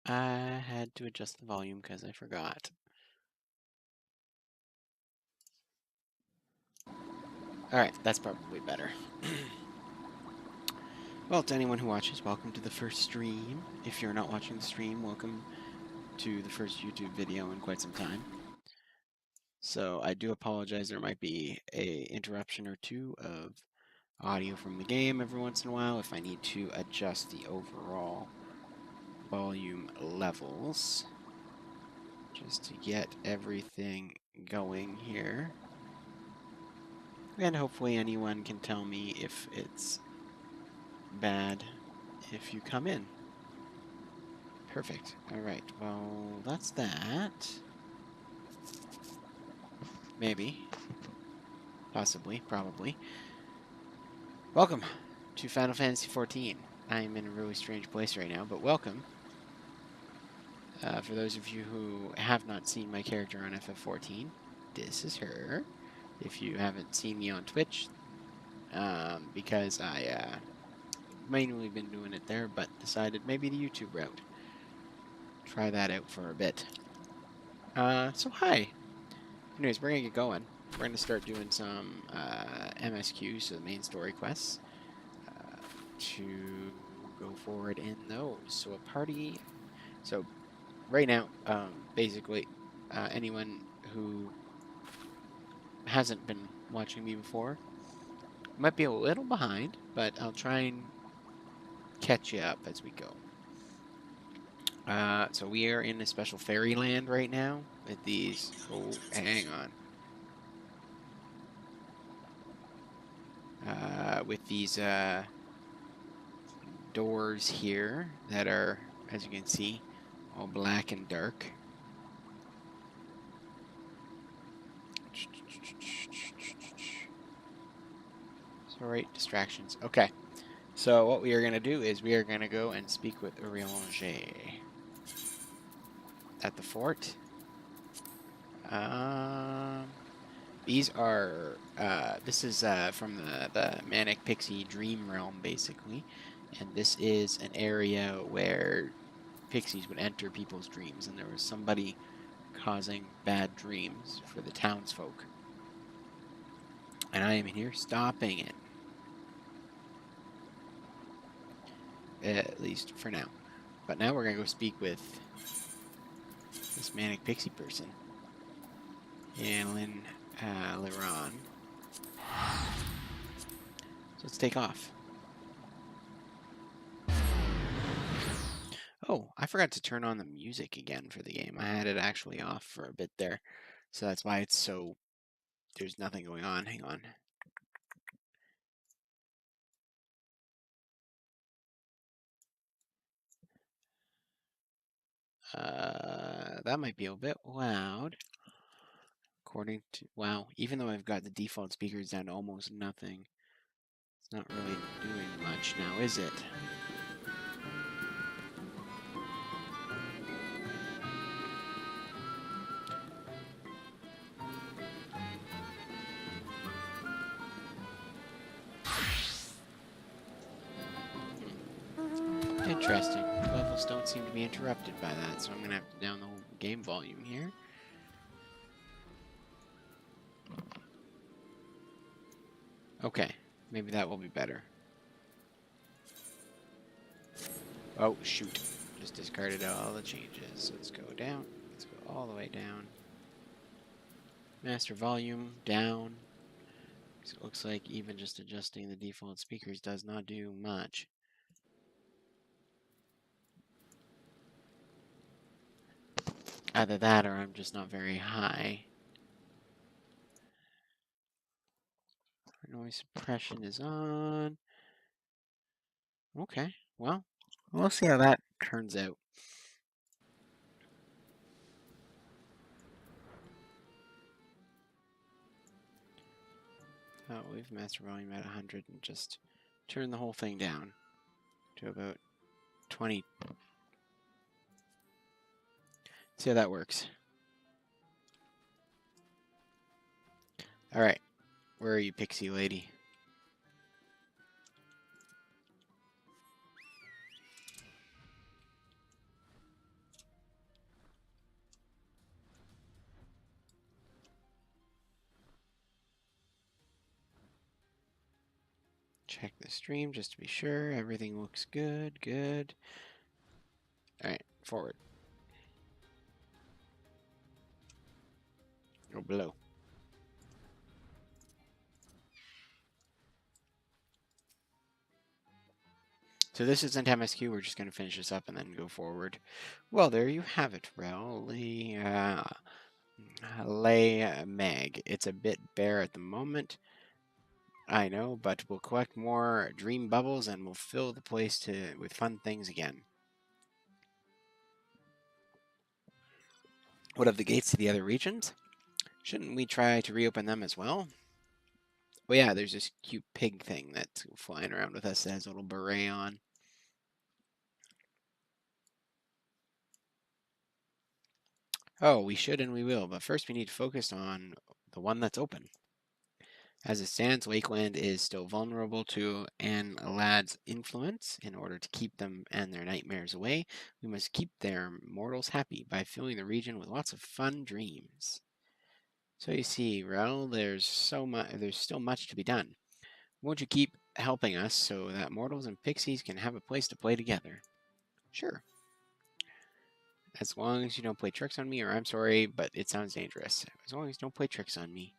I had to adjust the volume because I forgot. Alright, that's probably better. Well, to anyone who watches, welcome to the first stream. If you're not watching the stream, welcome to the first YouTube video in quite some time. So I do apologize, there might be a interruption or two of audio from the game every once in a while if I need to adjust the overall volume levels just to get everything going here. And hopefully anyone can tell me if it's bad if you come in. Perfect. Alright, well, that's that. Maybe. Possibly. Probably. Welcome to Final Fantasy XIV. I'm in a really strange place right now, but welcome. For those of you who have not seen my character on FF14, this is her. If you haven't seen me on Twitch, because I mainly been doing it there, but decided maybe the YouTube route. Try that out for a bit. So hi. Anyways, we're gonna get going. We're gonna start doing some MSQs, so the main story quests, to go forward in those. So a party. So right now, basically, anyone who hasn't been watching me before might be a little behind, but I'll try and catch you up as we go. So we are in a special fairyland right now with these. Oh, hang on. With these doors here that are, as you can see, all black and dark. So, right, distractions. Okay. So what we are going to do is we are going to go and speak with Urianger at the fort. These are, this is from the Manic Pixie Dream Realm, basically. And this is an area where pixies would enter people's dreams, and there was somebody causing bad dreams for the townsfolk. And I am here stopping it. At least for now. But now we're going to go speak with this Manic Pixie person. Lynn Leron. So let's take off. Oh, I forgot to turn on the music again for the game. I had it actually off for a bit there. So that's why it's so... There's nothing going on. Hang on. That might be a bit loud. According to... Wow, even though I've got the default speakers down to almost nothing, it's not really doing much now, is it? Interesting. Levels don't seem to be interrupted by that, so I'm going to have to down the whole game volume here. Okay, maybe that will be better. Oh, shoot. Just discarded all the changes. Let's go down. Let's go all the way down. Master volume, down. So it looks like even just adjusting the default speakers does not do much. Either that or I'm just not very high. Noise suppression is on. Okay, well, we'll see how that turns out. Leave master volume at 100 and just turn the whole thing down to about 20. See how that works. Alright, where are you, pixie lady? check the stream just to be sure everything looks good. Good. All right, forward. Go below. So this isn't MSQ. We're just going to finish this up and then go forward. Well, there you have it, Rel. Lay Mag. It's a bit bare at the moment. I know, but we'll collect more dream bubbles and we'll fill the place with fun things again. What of the gates to the other regions? Shouldn't we try to reopen them as well? Well, yeah, there's this cute pig thing that's flying around with us that has a little beret on. Oh, we should and we will, but first we need to focus on the one that's open. As it stands, Lakeland is still vulnerable to an lad's influence. In order to keep them and their nightmares away, we must keep their mortals happy by filling the region with lots of fun dreams. So you see, Rel, there's still much to be done. Won't you keep helping us so that mortals and pixies can have a place to play together? Sure. As long as you don't play tricks on me, or I'm sorry, but it sounds dangerous. As long as you don't play tricks on me.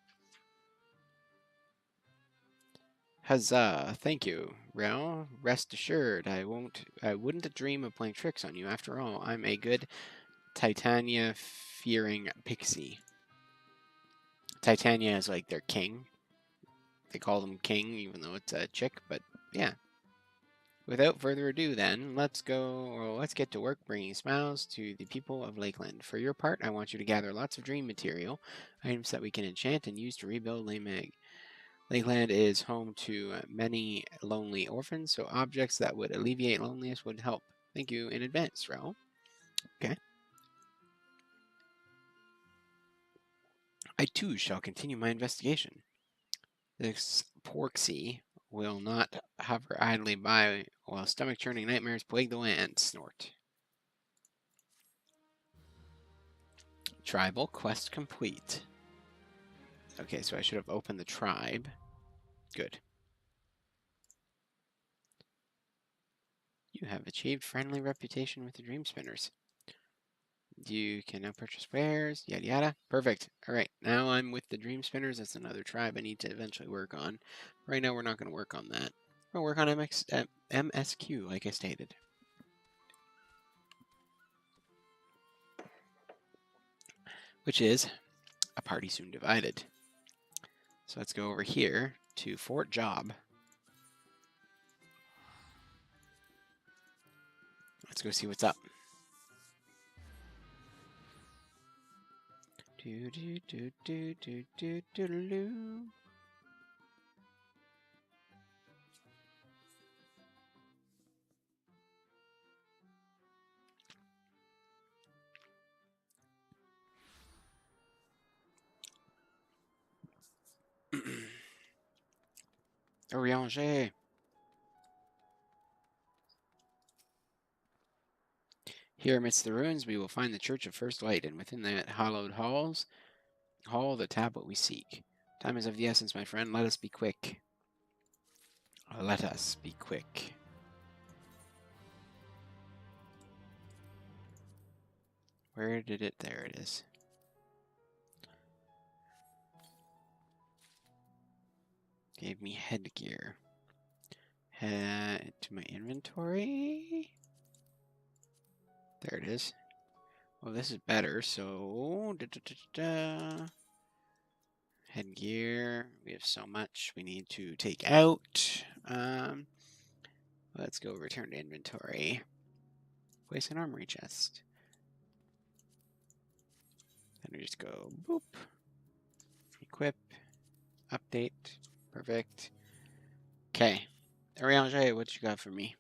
Huzzah! Thank you, Rel. Rest assured, I wouldn't dream of playing tricks on you. After all, I'm a good Titania-fearing pixie. Titania is like their king. They call them king, even though it's a chick, but yeah. Without further ado, then, let's get to work bringing smiles to the people of Lakeland. For your part, I want you to gather lots of dream material, items that we can enchant and use to rebuild Lameg. Lakeland is home to many lonely orphans, so objects that would alleviate loneliness would help. Thank you in advance, Raoul. Okay. I too shall continue my investigation. This Porksy will not hover idly by while stomach-churning nightmares plague the land. Snort. Tribal quest complete. Okay, so I should have opened the tribe. Good. You have achieved friendly reputation with the Dream Spinners. You can now purchase wares, yada yada. Perfect. Alright, now I'm with the Dream Spinners. That's another tribe I need to eventually work on. Right now we're not going to work on that. We're going to work on MSQ, like I stated. Which is a party soon divided. So let's go over here to Fort Job. Let's go see what's up. Do do do do do do do do. Orianger. Here amidst the ruins we will find the Church of First Light, and within that hallowed hall the tablet we seek. Time is of the essence, my friend. Let us be quick. Let us be quick. Where did it? There it is. Gave me headgear. Head to my inventory. There it is. Well, this is better, so... Headgear. We have so much we need to take out. Let's go return to inventory. Place an armory chest. Then we just go boop. Equip. Update. Perfect. Okay. Orianger, what you got for me?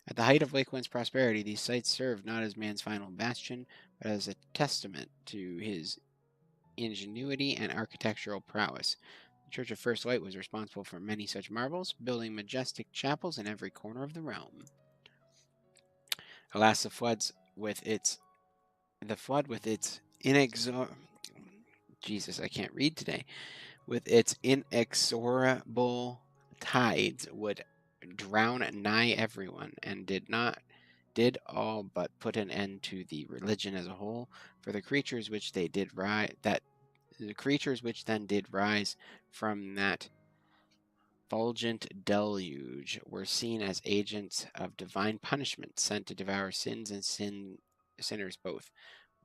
At the height of Lakeland's prosperity, these sites served not as man's final bastion, but as a testament to his ingenuity and architectural prowess. The Church of First Light was responsible for many such marvels, building majestic chapels in every corner of the realm. Alas, the flood with its Jesus, I can't read today. With its inexorable tides would drown nigh everyone, and did all but put an end to the religion as a whole. For the creatures which they did rise, that the creatures which then did rise from that fulgent deluge were seen as agents of divine punishment, sent to devour sins and sinners both,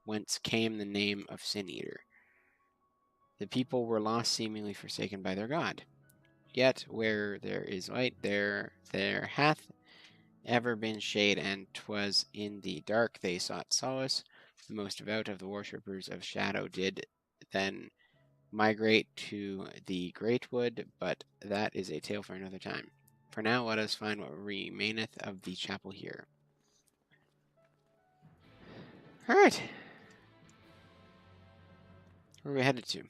whence came the name of Sin Eater. The people were lost, seemingly forsaken by their God. Yet where there is light, there hath ever been shade, and 'twas in the dark they sought solace. The most devout of the worshippers of shadow did then migrate to the great wood, but that is a tale for another time. For now, let us find what remaineth of the chapel here. All right. Where are we headed to?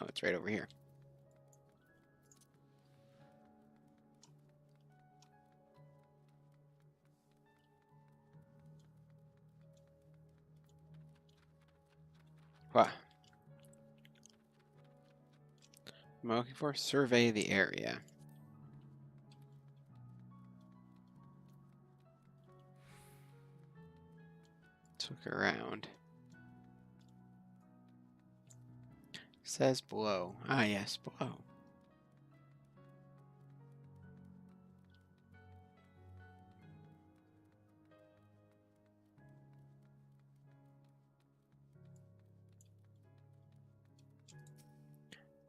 Oh, it's right over here. What? Am I looking for? Survey the area. Let's look around. It says below. Ah, yes, below.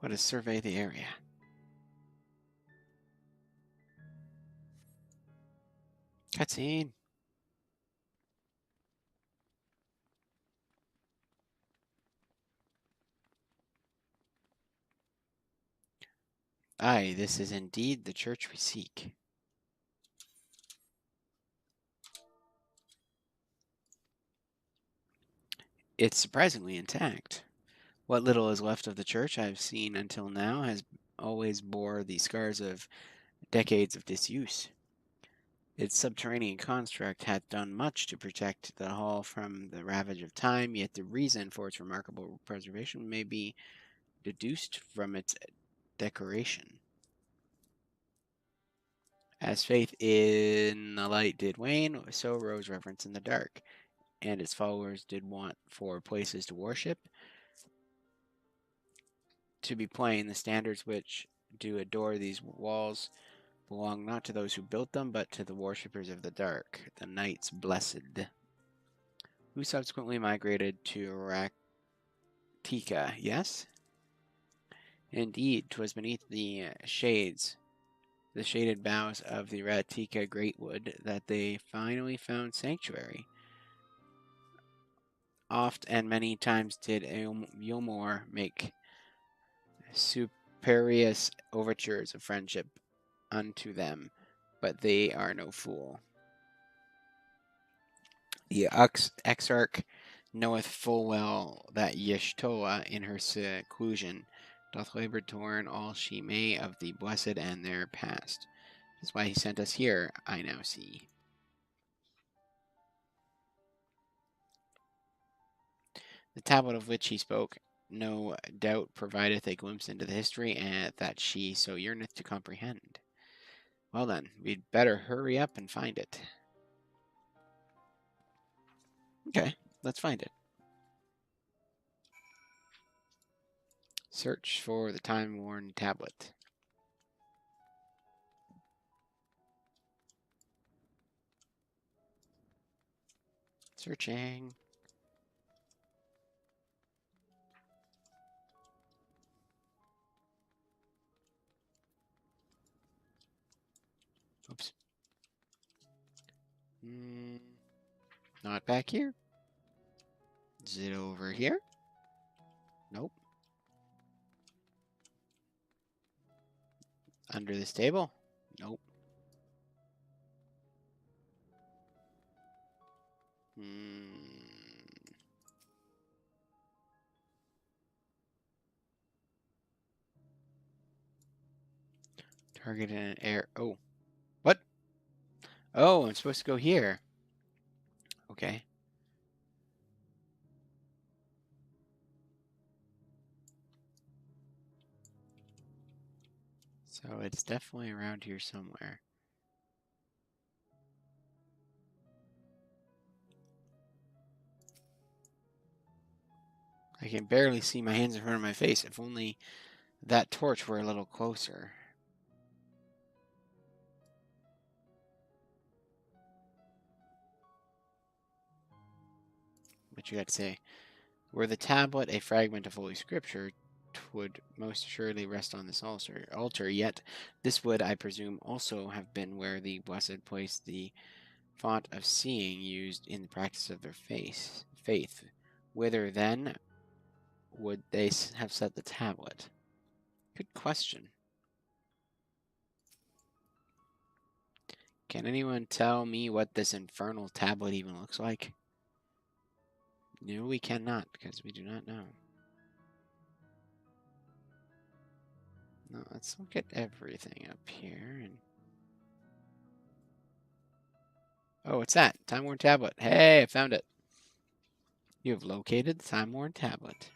What is survey the area? Cutscene. Aye, this is indeed the church we seek. It's surprisingly intact. What little is left of the church I've seen until now has always bore the scars of decades of disuse. Its subterranean construct hath done much to protect the hall from the ravage of time, yet the reason for its remarkable preservation may be deduced from its decoration. As faith in the light did wane, so rose reverence in the dark, and its followers did want for places to worship. To be plain, the standards which do adore these walls belong not to those who built them, but to the worshippers of the dark, the knights blessed, who subsequently migrated to Ratika. Yes? Indeed, 'twas beneath the shaded boughs of the Ratika Greatwood, that they finally found sanctuary. Oft and many times did Eomor make superious overtures of friendship unto them, but they are no fool. The exarch knoweth full well that Yeshtoa in her seclusion doth labor to learn all she may of the blessed and their past. That's why he sent us here, I now see. The tablet of which he spoke, no doubt provideth a glimpse into the history and that she so yearneth to comprehend. Well then, we'd better hurry up and find it. Okay, let's find it. Search for the time-worn tablet. Searching. Oops. Not back here. Is it over here? Nope. Under this table? Nope. Target in an air. Oh. What? Oh, I'm supposed to go here. Okay. So it's definitely around here somewhere. I can barely see my hands in front of my face. If only that torch were a little closer. What you got to say? Were the tablet a fragment of Holy Scripture, 'twould most assuredly rest on this altar. Yet this would, I presume, also have been where the Blessed placed the font of seeing used in the practice of their faith. Whither, then, would they have set the tablet? Good question. Can anyone tell me what this infernal tablet even looks like? No, we cannot, because we do not know. No, let's look at everything up here. And oh, what's that? Time-worn tablet. Hey, I found it. You have located the time-worn tablet.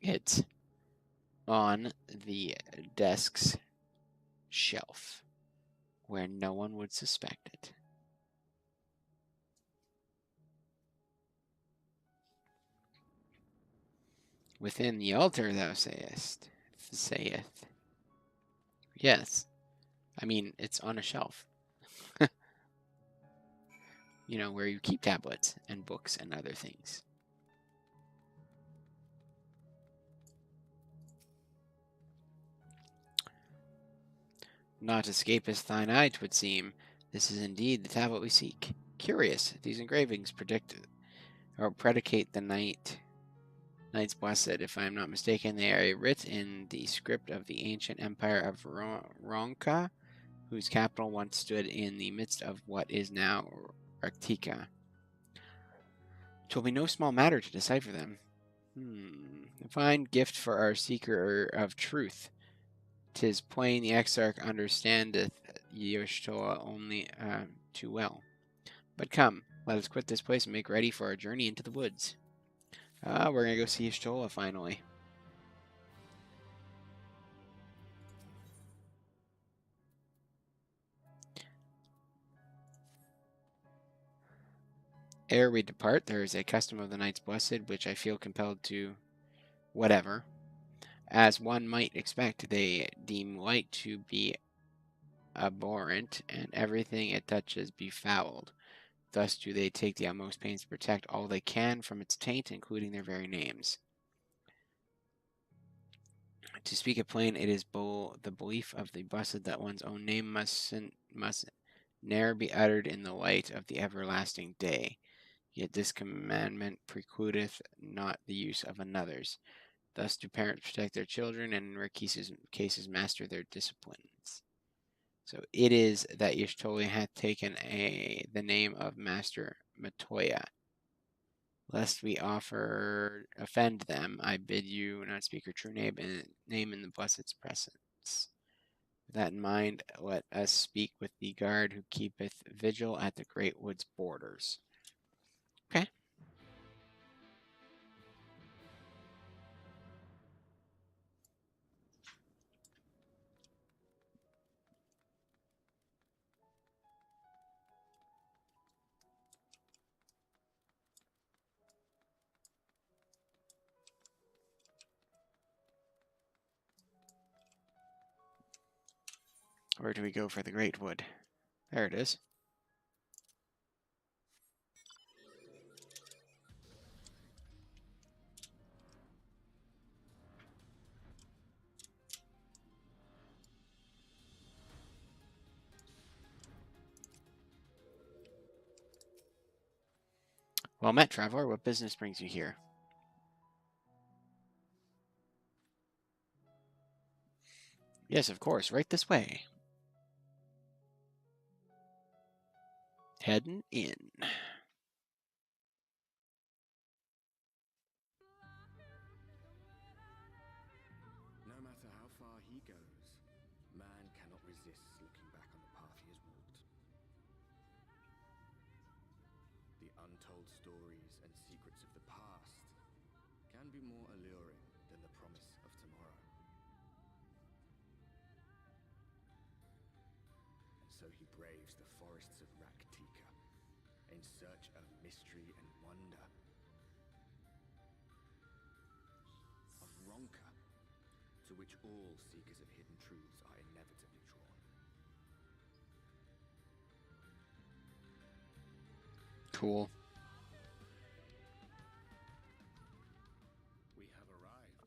It's on the desk's shelf, where no one would suspect it. Within the altar, thou saith. Yes. I mean, it's on a shelf. You know, where you keep tablets and books and other things. Not escapeth thine eye, 'twould seem. This is indeed the tablet we seek. Curious, these engravings predicate the Knights Blessed. If I am not mistaken, they are writ in the script of the ancient empire of Ronca, whose capital once stood in the midst of what is now Raktika. 'Twill be no small matter to decipher them. A fine gift for our seeker of truth. 'Tis plain the exarch understandeth Y'shtola only too well. But come, let us quit this place and make ready for our journey into the woods. We're gonna go see Y'shtola finally. Ere we depart, there is a custom of the Knights Blessed, which I feel compelled to whatever. As one might expect, they deem light to be abhorrent, and everything it touches befouled. Thus do they take the utmost pains to protect all they can from its taint, including their very names. To speak it plain, it is the belief of the Blessed that one's own name must ne'er be uttered in the light of the everlasting day. Yet this commandment precludeth not the use of another's. Thus do parents protect their children, and in rare cases master their disciplines. So it is that Y'shtola hath taken the name of Master Matoya. Lest we offend them, I bid you not speak her true name in the Blessed's presence. With that in mind, let us speak with the guard who keepeth vigil at the great wood's borders. Okay. Where do we go for the Great Wood? There it is. Well met, traveler. What business brings you here? Yes, of course. Right this way. Heading in. No matter how far he goes, man cannot resist looking back on the path he has walked. The untold stories and secrets of the past can be more alluring than the promise of tomorrow. So he braves the forests of Raktika in search of mystery and wonder. Of Ronka, to which all seekers of hidden truths are inevitably drawn. Cool. We have arrived.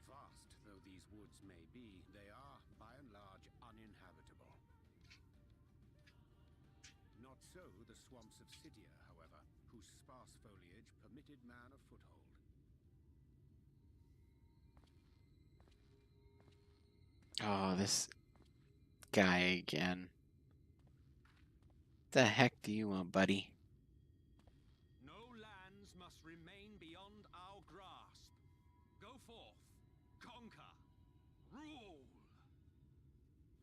Vast though these woods may be, they are, by and large, uninhabitable. Not so the swamps of Sidia, however, whose sparse foliage permitted man a foothold. Oh, this guy again. The heck do you want, buddy? No lands must remain beyond our grasp. Go forth, conquer, rule.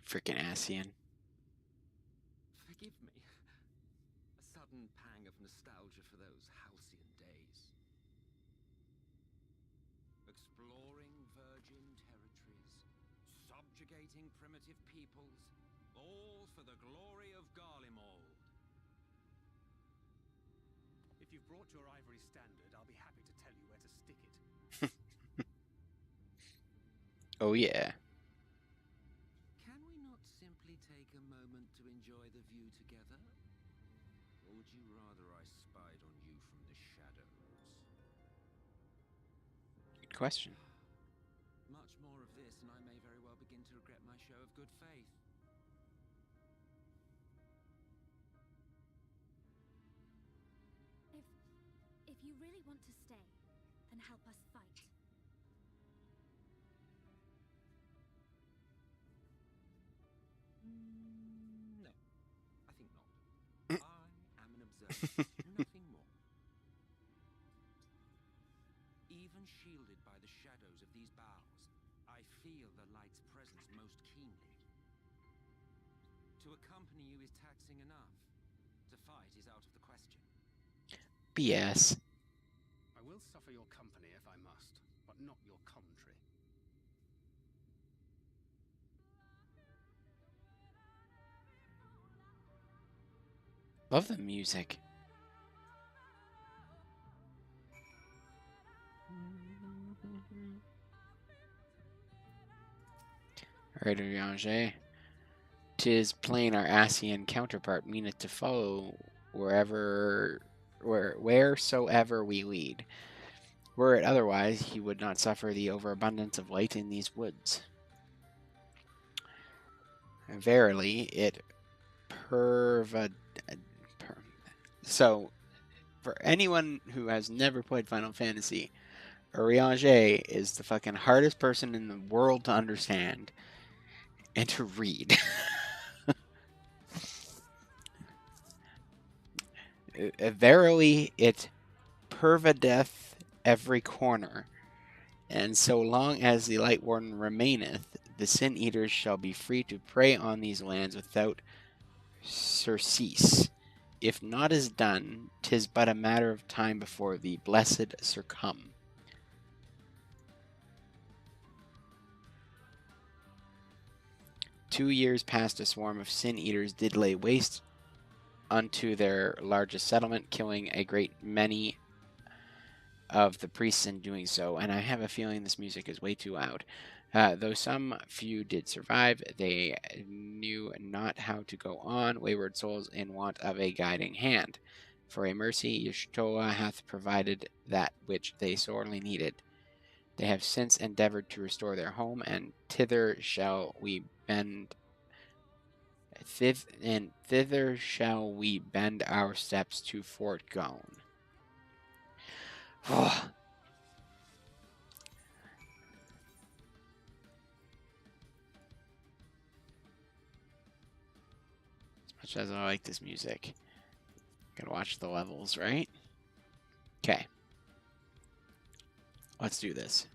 Freaking Asian. Forgive me. A sudden pang of nostalgia for those halcyon days. Exploring virgin territories, subjugating primitive peoples, all for the glory of Garlemald. If you've brought your ivory standard, I'll be happy to tell you where to stick it. Oh yeah. Can we not simply take a moment to enjoy the view together? Or would you rather I spied on you from the shadows? Good question. Much more of this, and I may very well begin to regret my show of good faith. If you really want to stay, then help us fight. No, I think not. I am an observer, nothing more. Even shielded by the shadows of these boughs, I feel the light's presence most keenly. To accompany you is taxing enough. To fight is out of the question. BS. I will suffer your company if I must, but not your commentary. Love the music. Alright, Urianger. 'Tis plain our Asian counterpart meaneth to follow wheresoever we lead. Were it otherwise, he would not suffer the overabundance of light in these woods. Verily, it So, for anyone who has never played Final Fantasy, Urianger is the fucking hardest person in the world to understand and to read. Verily, it pervadeth every corner, and so long as the Light Warden remaineth, the Sin Eaters shall be free to prey on these lands without surcease. If naught is done, 'tis but a matter of time before the blessed succumb. "2 years past, a swarm of Sin Eaters did lay waste unto their largest settlement, killing a great many of the priests in doing so," and I have a feeling this music is way too loud. Though some few did survive, they knew not how to go on, wayward souls in want of a guiding hand. For a mercy, Y'shtola hath provided that which they sorely needed. They have since endeavored to restore their home, and thither shall we bend our steps to Fort Gone. Oh. As much as I like this music, gotta watch the levels, right? Okay. Let's do this.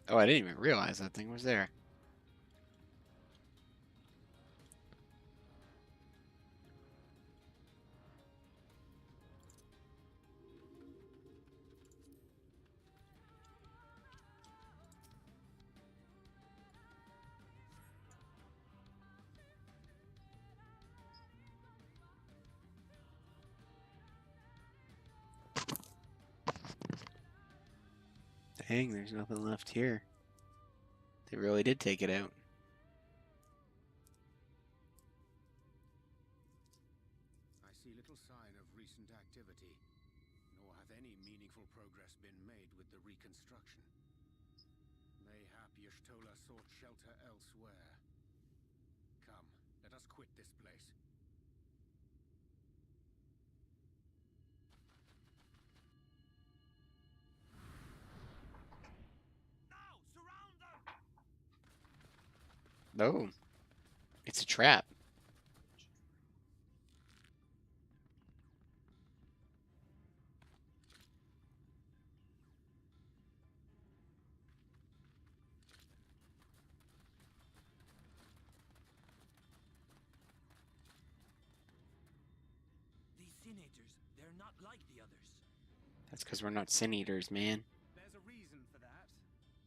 Oh, I didn't even realize that thing was there. Dang, there's nothing left here. They really did take it out. I see little sign of recent activity, nor have any meaningful progress been made with the reconstruction. Mayhap Y'shtola sought shelter elsewhere. Come, let us quit this place. Now, surround them! No, it's a trap. These Sin-Eaters, they're not like the others. That's because we're not sin eaters, man. There's a reason for that.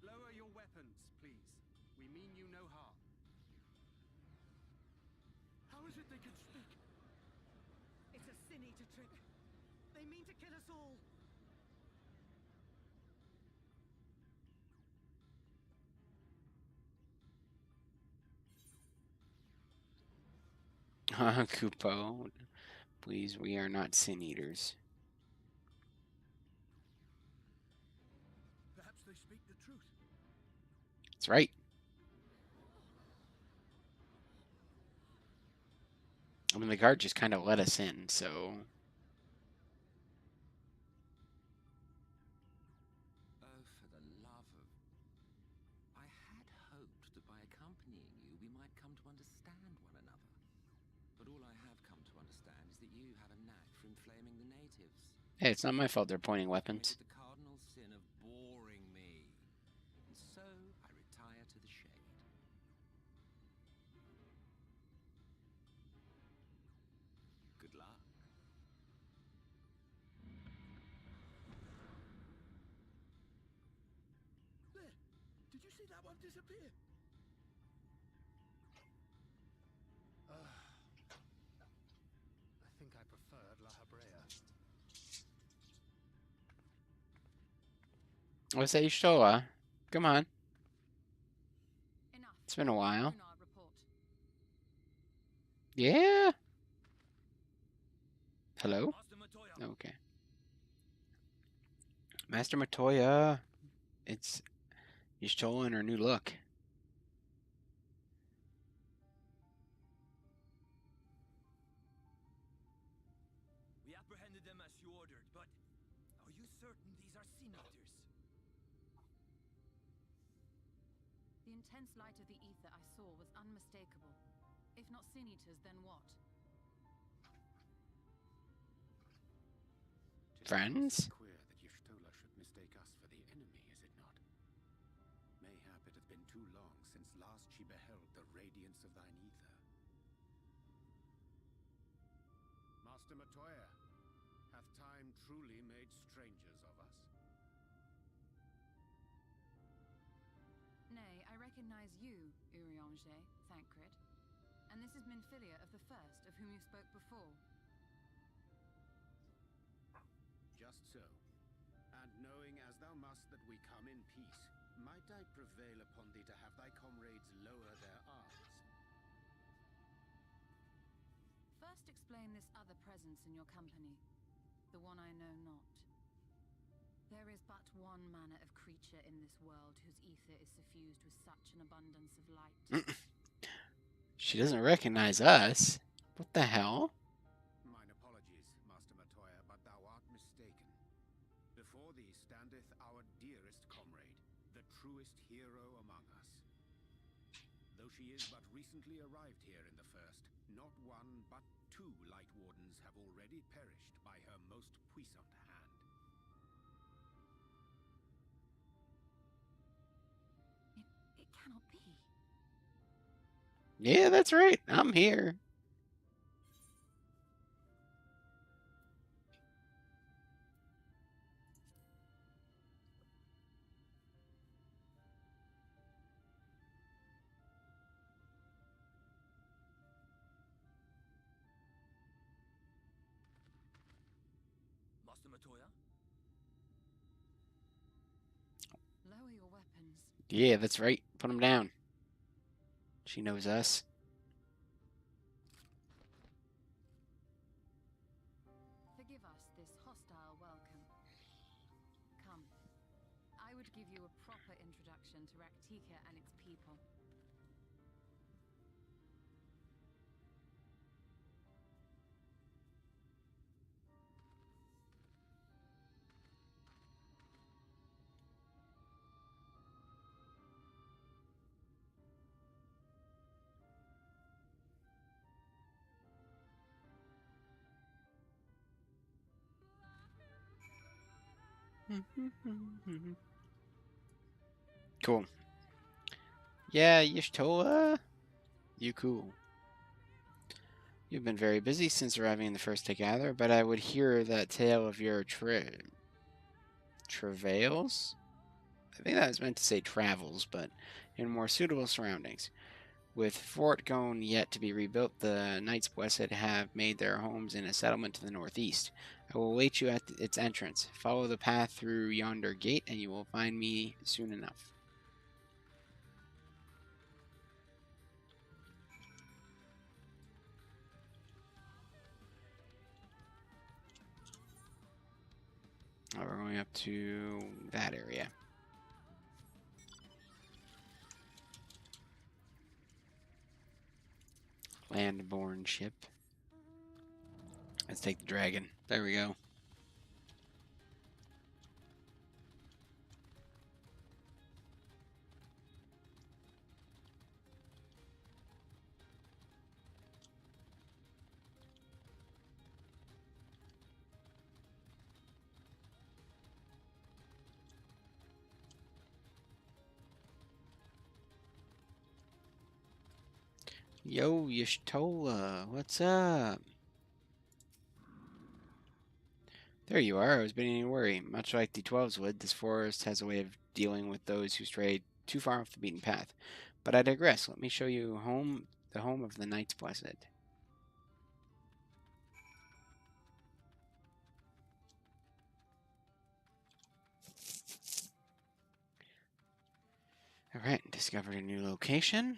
Lower your weapons, please. We mean you no harm. How is it they can speak? It's a Sin-Eater trick. They mean to kill us all. Kupo, please, we are not sin eaters. Perhaps they speak the truth. That's right. I mean, the guard just kind of let us in, so. Oh, for the love of... I had hoped that by accompanying you, we might come to understand one another. But all I have come to understand is that you have a knack for inflaming the natives. Hey, it's not my fault they're pointing weapons. Committed the cardinal sin of boring me. And so I retire to the shade. Good luck. There! Did you see that one disappear? I think I preferred La Habrea. Let's say Y'shtola. Come on. Enough. It's been a while. Runar report. Yeah? Hello? Master Matoya. Okay. Master Matoya. It's Y'shtola in her new look. We apprehended them as you ordered, but are you certain these are Sin-Eaters? The intense light of the ether I saw was unmistakable. If not Sin-Eaters, then what? Friends? Queer that Y'shtola should mistake us for the enemy, is it not? Mayhap it hath been too long since last she beheld the radiance of thine ether. Master Matoya, hath time truly made strangers of us? Nay, I recognize you, Urianger, Thancred. And this is Minfilia of the First, of whom you spoke before. Just so. And knowing as thou must that we come in peace, might I prevail upon thee to have thy comrades lower their arms? First explain this other presence in your company, the one I know not. There is but one manner of creature in this world whose ether is suffused with such an abundance of light. She doesn't recognize us. What the hell? Mine apologies, Master Matoya, but thou art mistaken. Before thee standeth our dearest comrade, the truest hero among us. Though she is but recently arrived here in the First, not one but two Light Wardens have already perished by her most puissant hand. cannot be. Yeah, that's right. I'm here. Master Matoya? Lower your weapons. Yeah, that's right. Put him down. She knows us. Forgive us this hostile welcome. Come. I would give you a proper introduction to Raktika and its people. Cool. Yeah, Y'shtola. You cool. You've been very busy since arriving in the first to gather, but I would hear that tale of your travails? I think that was meant to say travels, but in more suitable surroundings. With Fort Gone yet to be rebuilt, the Knights Blessed have made their homes in a settlement to the northeast. I will await you at its entrance. Follow the path through yonder gate, and you will find me soon enough. Oh, we're going up to that area. Landborn ship. Let's take the dragon. There we go. Yo, Y'shtola, what's up? There you are. I was beginning to worry. Much like the Twelves would, this forest has a way of dealing with those who stray too far off the beaten path. But I digress. Let me show you the home of the Knights Blessed. All right, discovered a new location.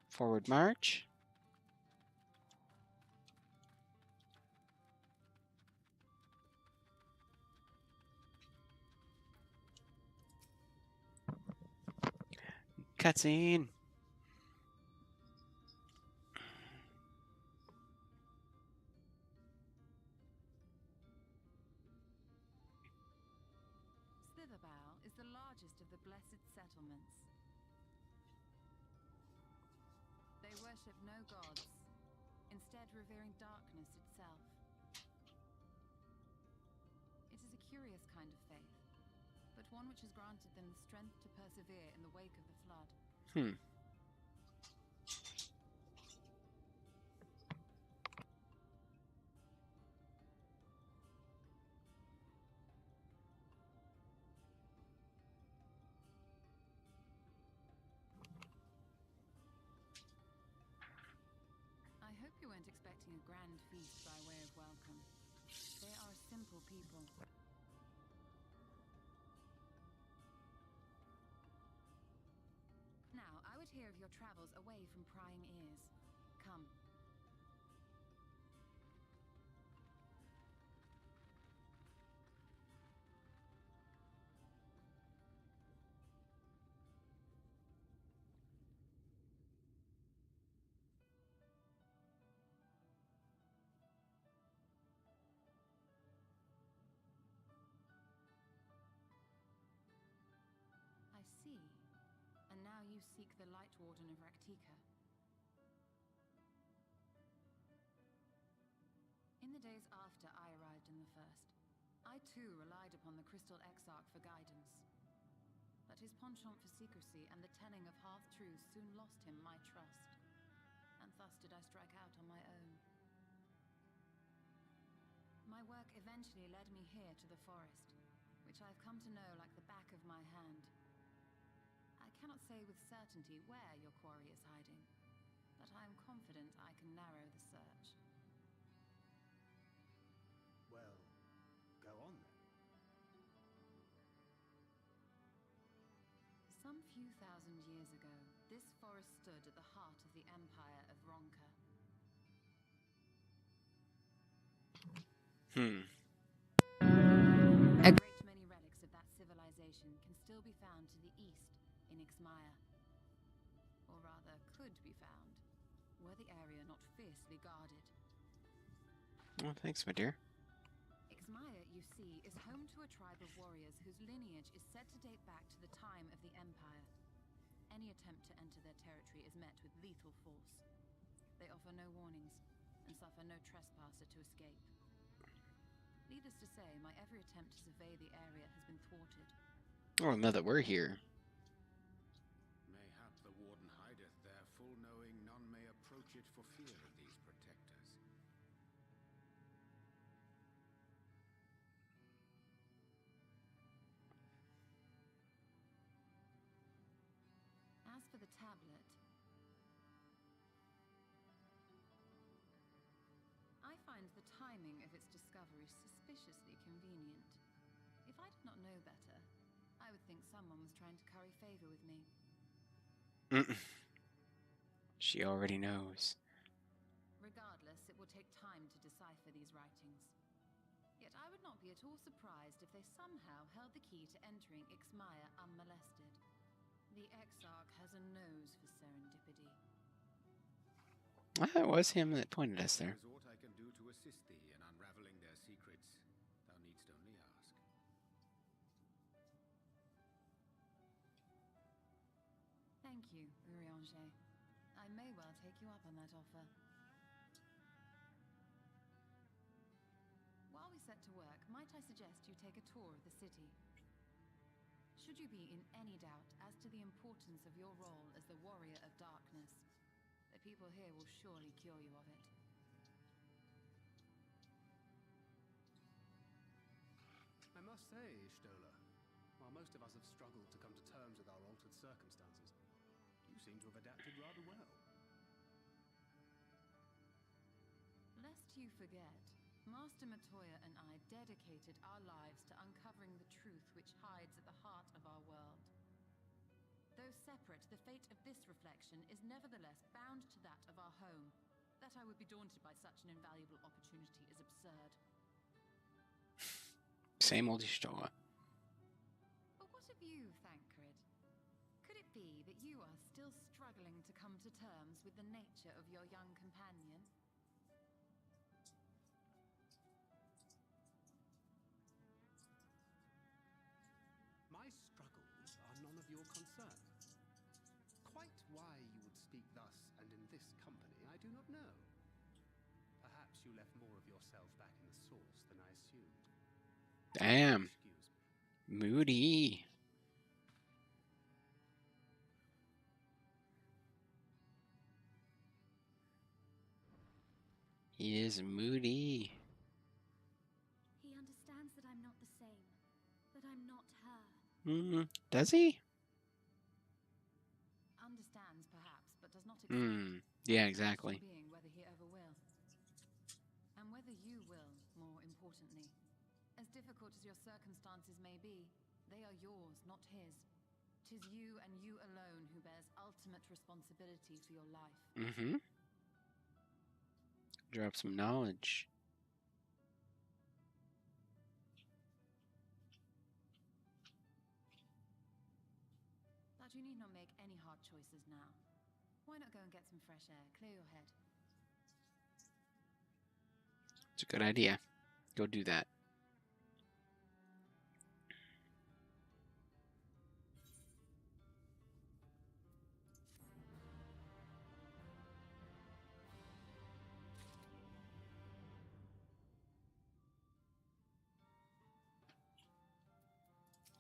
Forward march. Cutscene. Slitherbow is the largest of the blessed settlements. They worship no gods, instead revering darkness itself. It is a curious kind of faith, but one which has granted them the strength to persevere in the wake of the flood. I hope you weren't expecting a grand feast by way of welcome. They are simple people. Now, I would hear of your travels away from prying ears. Come. I see. And now you seek the Light Warden of Raktika. In the days after I arrived in the First, I too relied upon the Crystal Exarch for guidance. but his penchant for secrecy and the telling of half-truths soon lost him my trust, and thus did I strike out on my own. My work eventually led me here to the forest, which I've come to know like the back of my hand. I cannot say with certainty where your quarry is hiding, but I am confident I can narrow the search. Well, go on then. Some few thousand years ago, this forest stood at the heart of the Empire of Ronka. A great many relics of that civilization can still be found to the east in Ixmaya. Or rather, could be found, were the area not fiercely guarded. Oh, thanks, my dear. Ixmaya, you see, is home to a tribe of warriors whose lineage is said to date back to the time of the Empire. Any attempt to enter their territory is met with lethal force. They offer no warnings, and suffer no trespasser to escape. Needless to say, my every attempt to survey the area has been thwarted. Oh, now that we're here. Mayhap the warden hideth there, full knowing none may approach it for fear of these protectors. As for the tablet, I find the timing of its discovery suspiciously convenient. If I did not know better, I would think someone was trying to curry favor with me. She already knows. Regardless, it will take time to decipher these writings. Yet I would not be at all surprised if they somehow held the key to entering Ixmaya unmolested. The Exarch has a nose for serendipity. It was him that pointed us there. There is aught I can do to assist thee in unraveling their secrets. Thou needst only ask. Thank you, Urianger. I may well take you up on that offer. While we set to work, might I suggest you take a tour of the city? Should you be in any doubt as to the importance of your role as the Warrior of Darkness, the people here will surely cure you of it. I must say, Stola, while most of us have struggled to come to terms with our altered circumstances, you seem to have adapted rather well. Lest you forget, Master Matoya and I dedicated our lives to uncovering the truth which hides at the heart of our world. Though separate, the fate of this reflection is nevertheless bound to that of our home. That I would be daunted by such an invaluable opportunity is absurd. Same old Ishtoa. But what of you, Thancred? Could it be that you are still struggling to come to terms with the nature of your young companion? My struggles are none of your concern. Quite why you would speak thus and in this company, I do not know. Perhaps you left more of yourself back in the source than I assumed. Damn. Excuse me. Moody. He is moody. He understands that I'm not the same, that I'm not her. Does he? Understands, perhaps, but does not accept. Yeah, exactly. Being whether he ever will. And whether you will, more importantly. As difficult as your circumstances may be, they are yours, not his. 'Tis you and you alone who bears ultimate responsibility for your life. Drop some knowledge. But you need not make any hard choices now. Why not go and get some fresh air, clear your head? It's a good idea. Go do that.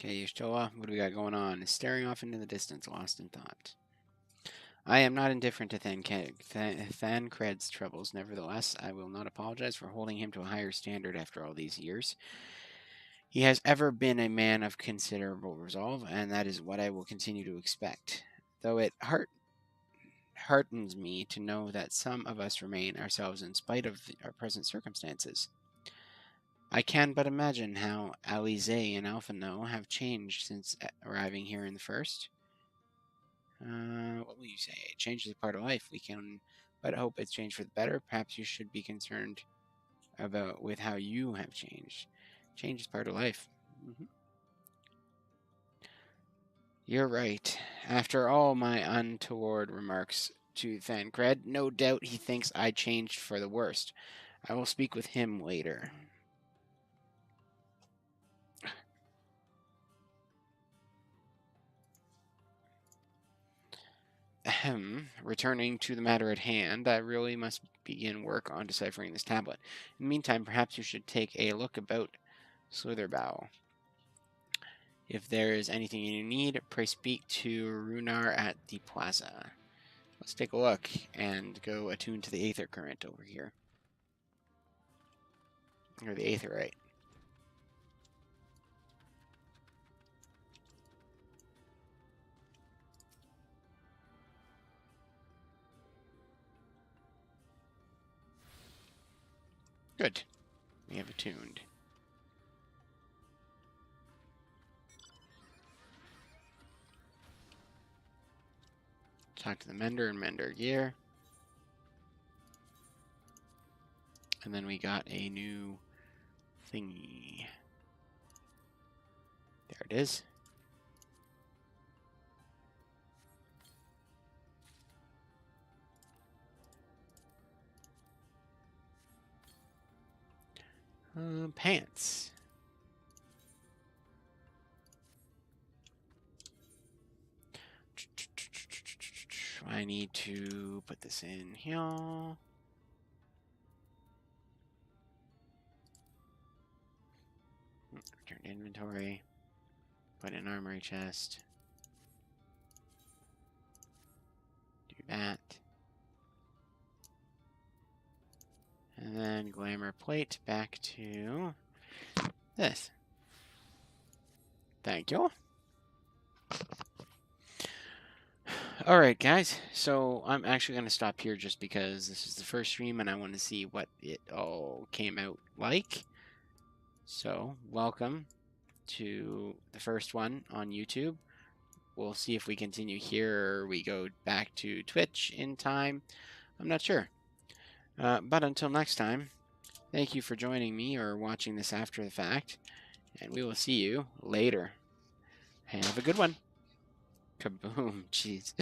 Okay, Yushtoa, what do we got going on? Staring off into the distance, lost in thought. I am not indifferent to Thancred's troubles. Nevertheless, I will not apologize for holding him to a higher standard after all these years. He has ever been a man of considerable resolve, and that is what I will continue to expect. Though it heartens me to know that some of us remain ourselves in spite of our present circumstances. I can but imagine how Alize and Alphino have changed since arriving here in the first. What will you say? Change is a part of life. We can but hope it's changed for the better. Perhaps you should be concerned about with how you have changed. Change is part of life. You're right. After all my untoward remarks to Thancred, no doubt he thinks I changed for the worst. I will speak with him later. Ahem. Returning to the matter at hand, I really must begin work on deciphering this tablet. In the meantime, perhaps you should take a look about Slitherbow. If there is anything you need, pray speak to Runar at the plaza. Let's take a look and go attune to the Aether current over here. Or the Aetherite. Good. We have attuned. Talk to the Mender and Mender gear. And then we got a new thingy. There it is. Pants. I need to put this in here. Return to inventory. Put in armory chest. Do that. And then glamour plate back to this. Thank you. Alright, guys. So I'm actually going to stop here just because this is the first stream and I want to see what it all came out like. So, welcome to the first one on YouTube. We'll see if we continue here or we go back to Twitch in time. I'm not sure. But until next time, thank you for joining me or watching this after the fact, and we will see you later. Have a good one. Kaboom. Jeez.